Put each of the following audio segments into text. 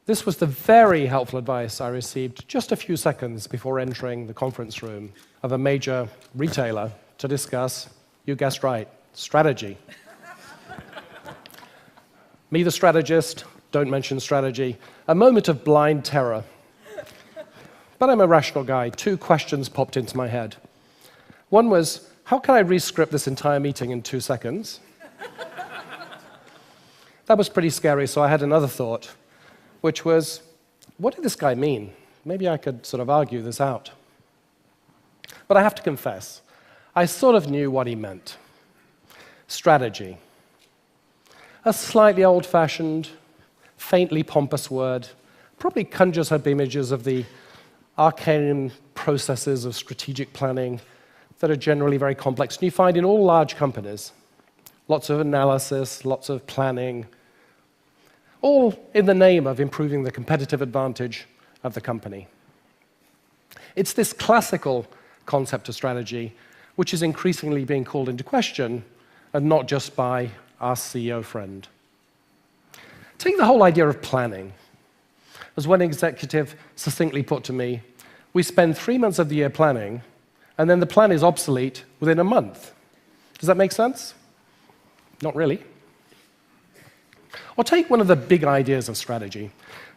This was the very helpful advice I received just a few seconds before entering the conference room of a major retailer to discuss, you guessed right, strategy. Me, the strategist, don't mention strategy. A moment of blind terror. But I'm a rational guy. Two questions popped into my head. One was, how can I re-script this entire meeting in 2 seconds? That was pretty scary, so I had another thought, which was, what did this guy mean? Maybe I could sort of argue this out. But I have to confess, I sort of knew what he meant. Strategy. A slightly old-fashioned, faintly pompous word, probably conjures up images of the arcane processes of strategic planning that are generally very complex. And you find in all large companies, lots of analysis, lots of planning, all in the name of improving the competitive advantage of the company. It's this classical concept of strategy which is increasingly being called into question, and not just by our CEO friend. Take the whole idea of planning. As one executive succinctly put to me, we spend 3 months of the year planning, and then the plan is obsolete within a month. Does that make sense? Not really. Or take one of the big ideas of strategy.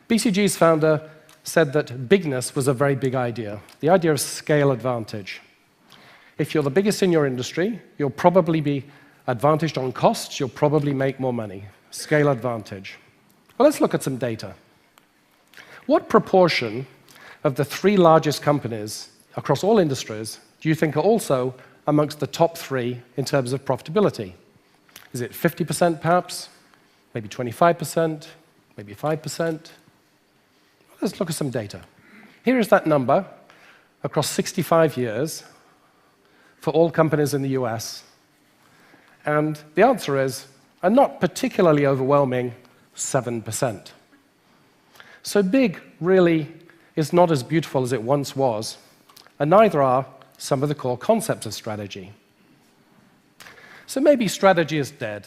BCG's founder said that bigness was a very big idea, the idea of scale advantage. If you're the biggest in your industry, you'll probably be advantaged on costs, you'll probably make more money. Scale advantage. Well, let's look at some data. What proportion of the 3 largest companies across all industries do you think are also amongst the top 3 in terms of profitability? Is it 50% perhaps? Maybe 25%? Maybe 5%? Let's look at some data. Here is that number across 65 years for all companies in the US. And the answer is a not particularly overwhelming 7%. So big really is not as beautiful as it once was, and neither are some of the core concepts of strategy. So maybe strategy is dead,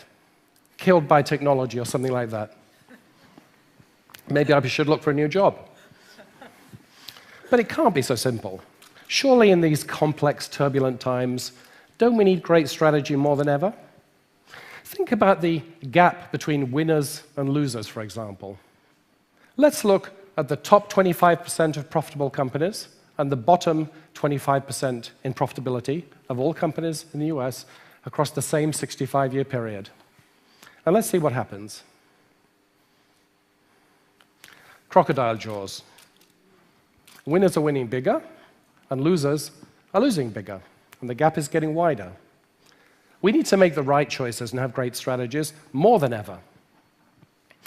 killed by technology or something like that. Maybe I should look for a new job. But it can't be so simple. Surely in these complex, turbulent times, don't we need great strategy more than ever? Think about the gap between winners and losers, for example. Let's look at the top 25% of profitable companies and the bottom 25% in profitability of all companies in the US across the same 65-year period. And let's see what happens. Crocodile jaws. Winners are winning bigger, and losers are losing bigger, and the gap is getting wider. We need to make the right choices and have great strategies more than ever.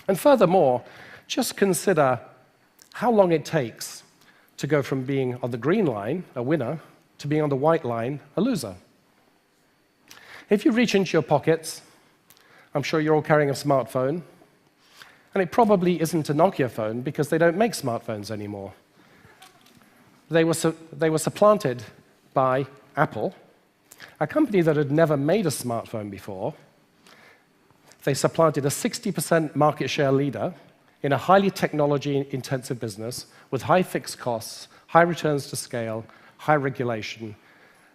And furthermore, just consider how long it takes to go from being on the green line, a winner, to being on the white line, a loser. If you reach into your pockets, I'm sure you're all carrying a smartphone, and it probably isn't a Nokia phone because they don't make smartphones anymore. They were supplanted by Apple, a company that had never made a smartphone before. They supplanted a 60% market share leader in a highly technology-intensive business with high fixed costs, high returns to scale, high regulation,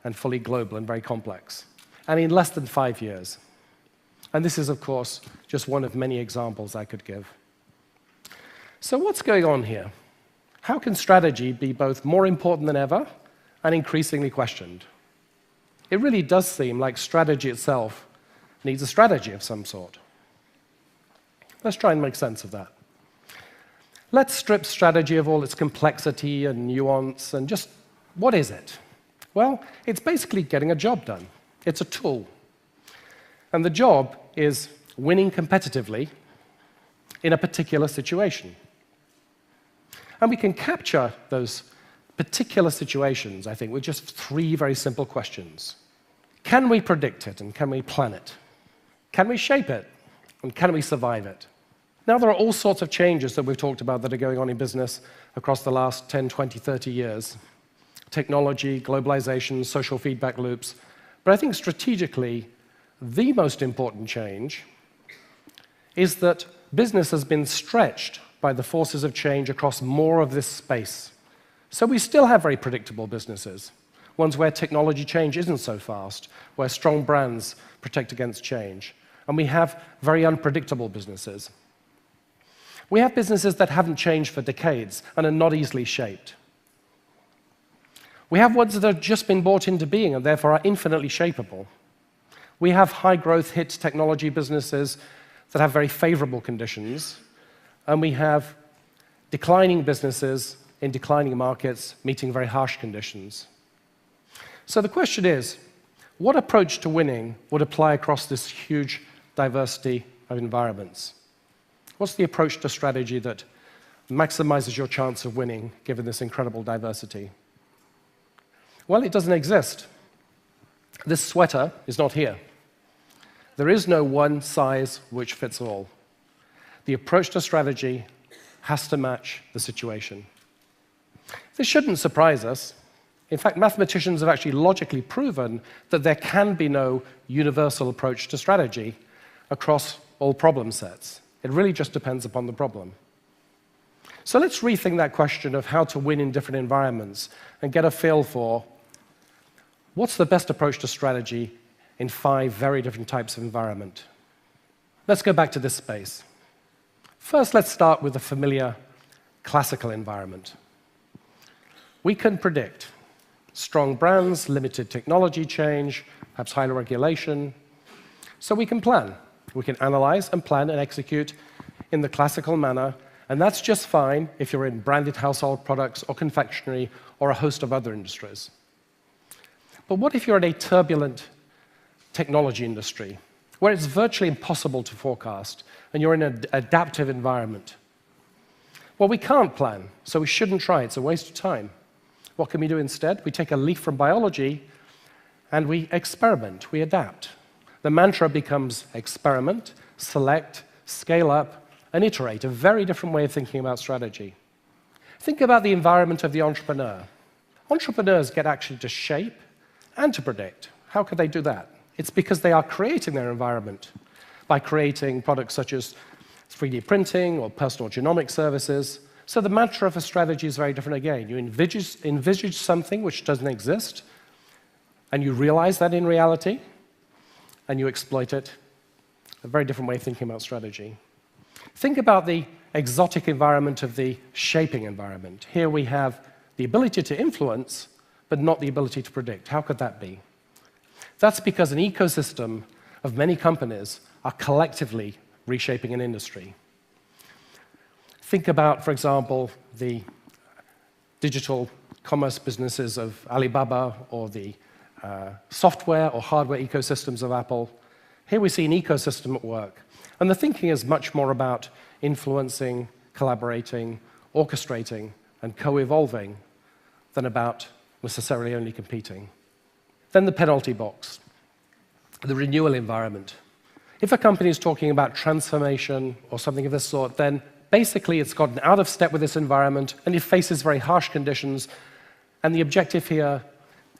and fully global and very complex, and in less than 5 years. And this is, of course, just one of many examples I could give. So what's going on here? How can strategy be both more important than ever and increasingly questioned? It really does seem like strategy itself needs a strategy of some sort. Let's try and make sense of that. Let's strip strategy of all its complexity and nuance and just, what is it? Well, it's basically getting a job done. It's a tool. And the job is winning competitively in a particular situation. And we can capture those particular situations, I think, with just 3 very simple questions. Can we predict it, and can we plan it? Can we shape it, and can we survive it? Now, there are all sorts of changes that we've talked about that are going on in business across the last 10, 20, 30 years. Technology, globalization, social feedback loops. But I think strategically, the most important change is that business has been stretched by the forces of change across more of this space. So we still have very predictable businesses, ones where technology change isn't so fast, where strong brands protect against change. And we have very unpredictable businesses. We have businesses that haven't changed for decades and are not easily shaped. We have ones that have just been brought into being and therefore are infinitely shapeable. We have high-growth hit technology businesses that have very favorable conditions, and we have declining businesses in declining markets meeting very harsh conditions. So the question is, what approach to winning would apply across this huge diversity of environments? What's the approach to strategy that maximizes your chance of winning given this incredible diversity? Well, it doesn't exist. This sweater is not here. There is no one size which fits all. The approach to strategy has to match the situation. This shouldn't surprise us. In fact, mathematicians have actually logically proven that there can be no universal approach to strategy across all problem sets. It really just depends upon the problem. So let's rethink that question of how to win in different environments and get a feel for what's the best approach to strategy in 5 very different types of environment. Let's go back to this space. First, let's start with the familiar classical environment. We can predict strong brands, limited technology change, perhaps higher regulation. So we can plan. We can analyze and plan and execute in the classical manner, and that's just fine if you're in branded household products or confectionery or a host of other industries. But what if you're in a turbulent technology industry where it's virtually impossible to forecast and you're in an adaptive environment? Well, we can't plan, so we shouldn't try. It's a waste of time. What can we do instead? We take a leaf from biology and we experiment, we adapt. The mantra becomes experiment, select, scale up, and iterate, a very different way of thinking about strategy. Think about the environment of the entrepreneur. Entrepreneurs get actually to shape and to predict. How could they do that? It's because they are creating their environment by creating products such as 3D printing or personal genomic services. So the mantra of a strategy is very different again. You envisage something which doesn't exist, and you realize that in reality, and you exploit it. A very different way of thinking about strategy. Think about the exotic environment of the shaping environment. Here we have the ability to influence, but not the ability to predict. How could that be? That's because an ecosystem of many companies are collectively reshaping an industry. Think about, for example, the digital commerce businesses of Alibaba or the software or hardware ecosystems of Apple. Here we see an ecosystem at work. And the thinking is much more about influencing, collaborating, orchestrating, and co-evolving than about necessarily only competing. Then the penalty box, the renewal environment. If a company is talking about transformation or something of this sort, then basically it's gotten out of step with this environment and it faces very harsh conditions. And the objective here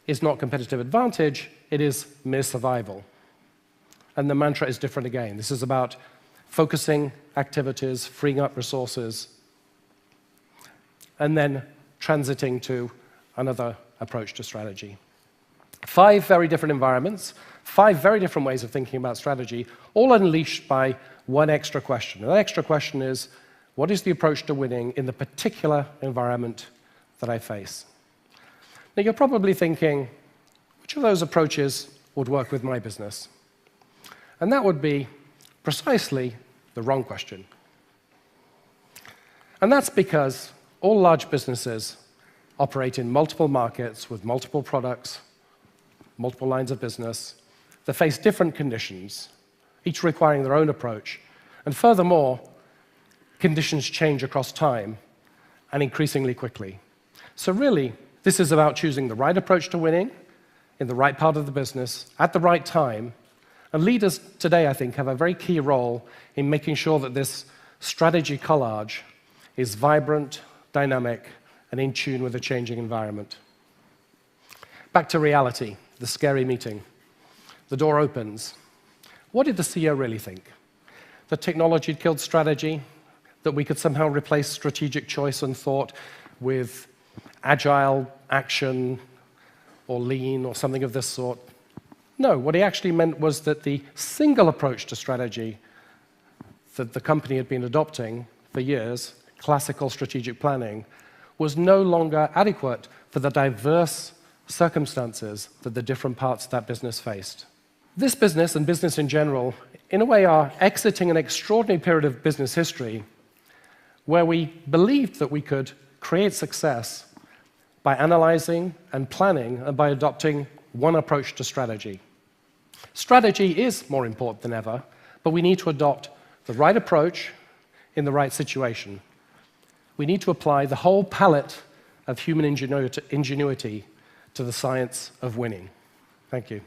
is not competitive advantage, it is mere survival. And the mantra is different again. This is about focusing activities, freeing up resources, and then transiting to another approach to strategy. 5 very different environments, 5 very different ways of thinking about strategy, all unleashed by one extra question. And that extra question is, what is the approach to winning in the particular environment that I face? Now, you're probably thinking, which of those approaches would work with my business? And that would be precisely the wrong question. And that's because all large businesses operate in multiple markets with multiple products, multiple lines of business, that face different conditions, each requiring their own approach. And furthermore, conditions change across time and increasingly quickly. So really, this is about choosing the right approach to winning in the right part of the business at the right time. And leaders today, I think, have a very key role in making sure that this strategy collage is vibrant, dynamic, and in tune with a changing environment. Back to reality, the scary meeting. The door opens. What did the CEO really think? That technology had killed strategy? that we could somehow replace strategic choice and thought with agile action or lean or something of this sort. No, what he actually meant was that the single approach to strategy that the company had been adopting for years, classical strategic planning, was no longer adequate for the diverse circumstances that the different parts of that business faced. This business, and business in general, in a way are exiting an extraordinary period of business history where we believed that we could create success by analyzing and planning and by adopting one approach to strategy. Strategy is more important than ever, but we need to adopt the right approach in the right situation. We need to apply the whole palette of human ingenuity to the science of winning. Thank you.